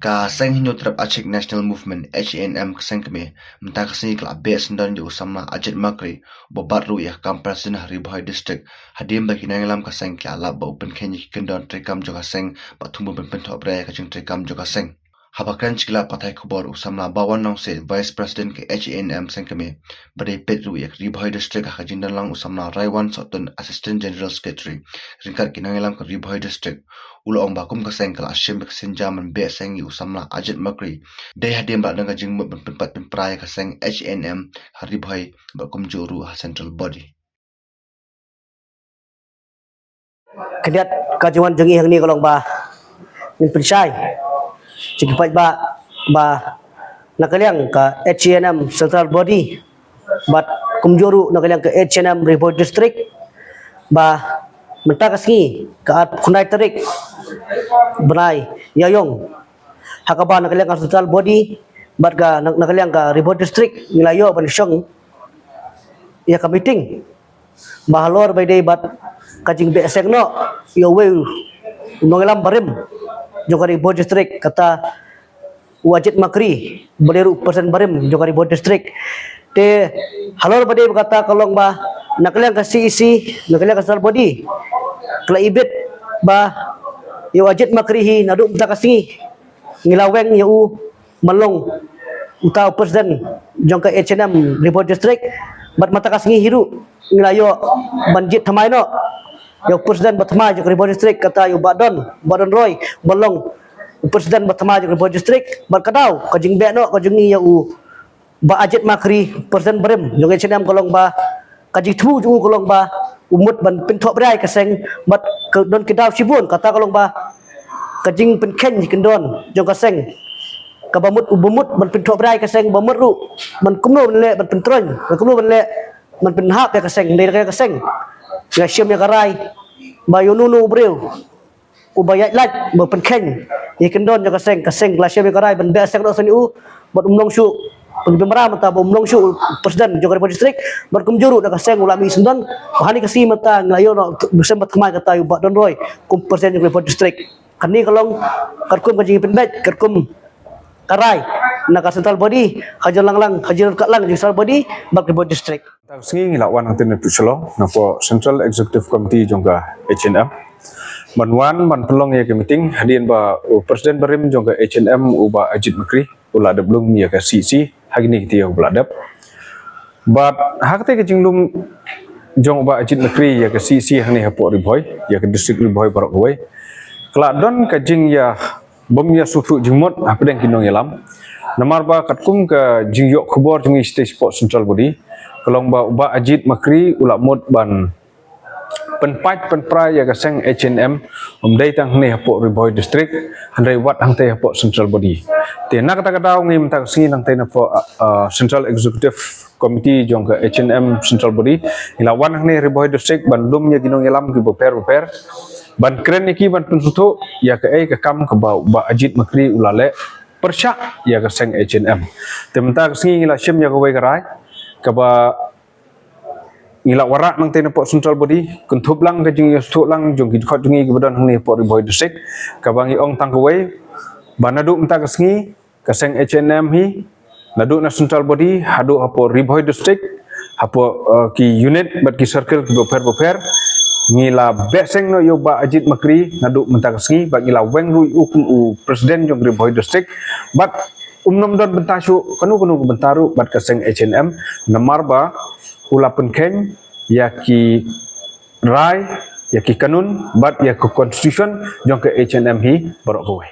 ka seng hinyo terap Aceh National Movement HNM keseng keme mentah kesini kelak bes dan jo sama Ajit Makri bobat ru ya kampar sinah Ribhoi district hadim bagi nangalam keseng kelak lab ba open kenyi kendon trekam jo keseng ba tumbu benpentok bray kajing trekam jo keseng habakan cikla patai kubor usamla bawan nong se vice president ke HNM seng keme badai pet ru ya Ribhoi district kajing dan lang usamla Raiwan Sotun assistant general secretary ringkat kinangalam ke Ribhoi district ulo ong bakum keseng kelak asyim kesin jaman be seng yu samla Ajit Makri dai hadim ba dengan jing penpat pemprai keseng HNM Ribhoi bakum juru central body Kediat kajuan jengi hang ni kalong ba min pensai cikipat ba nakaliang ka HNM central body bat kumjuru nakaliang ke HNM Ribhoi district ba mentah kasngi ka at kunai terik benai yayong hakaba nakaliang ka central body bat ga nakaliang ka Ribhoi district nilayo ban syong ya ka meeting bahalor by day bat kajing besek no yo we nongelam barim jokari Ribhoi district kata Ajit Makri baleru persen barim jokari Ribhoi district te halor by day kata kalong ba nakaliang ka CEC nakaliang ka central body kala ibit ba yo Ajit Makri hi nadu mta kasngi ngilaweng yo malong uta presiden jongka HNM Ribhoi district bat mata kasngi hiru ngilayo banjit thamai no yo presiden batma jo Ribhoi district kata yo badon roy malong presiden batma jo Ribhoi district bat kadau kajing be no kajing ni yo ba Ajit Makri presiden barim jo HNM kolong ba kajing thu ju kolong ba umut ban pinthok brai kaseng bat don kidau sibun kata kolong ba kajing penken kendon jo kaseng kabamut ubumut ban pinthok brai kaseng bamut ru ban kumno le ban pentron ban kumno ban le man penhak ya kaseng dari kaya kaseng ya syam ya karai bayu nunu breu ubayat lat ba penken ya kendon ya kaseng la syam ya karai ban besek do sani u bat umlong syu pemera mata umlong syu presiden jo Ribhoi district bat kumjuru da kaseng ulami sendon bahani kasi mata nglayo no besembat kemai kata yu badon roy kum presiden jo Ribhoi district kani kalong karkum kajing penbet karkum karai nak central body hajar lang hajar kat lang central body bak Ribhoi district Sengi ngilakwan ang tinapusalo na po Central Executive Committee jongka HNM. Manwan man pelong ya ke meeting hadian ba Presiden Barim jongka HNM uba Ajit Makri ula ada belum ya ke CC hagini kita ya uladap. But hakte ke jinglum jong uba Ajit Makri ya ke CC hani hapok Ribhoi ya ke distrik Ribhoi Barak Gawai. Keladon ke jing ya bom ya sufu jingmot apa yang kinong yalam. Namar ba katkum ke jing yok khubor jing stage sport Central Body. Kalong ba uba Ajit Makri ulak mod ban penpat penprai ya kaseng HNM umdai tang ni hapok Ribhoi district handai wat hang te hapok Central Body te nak kata kata ngi mta singi nang te hapok Central Executive Committee jong ke HNM Central Body ilawan hang ni Ribhoi district ban lum nya ginong yalam ki boper ban kren iki ban pensuto ya ke kam ke ba uba Ajit Makri ulale persyak ya kaseng HNM te mta singi ngila syem ya kawai karai kaba ngilak warak nang tena pok Central Body kuntup lang kajing yostuk lang jong gidkot jungi kebadan hang ni pok Ribhoi district kabangi ong tangkawai banadu mta kasngi kaseng HNM hi nadu na Central Body hadu hapo Ribhoi district hapo ki unit bat ki circle ki boper ngila beseng no yo ba Ajit Makri nadu mta kasngi ba ngila weng ru u presiden jong Ribhoi district bat umnom don bentasyu kanu bentaru bat kaseng HNM namar ba ula penken yaki rai yaki kanun bat ya ke constitution jong ke HNM hi Barak Gawai.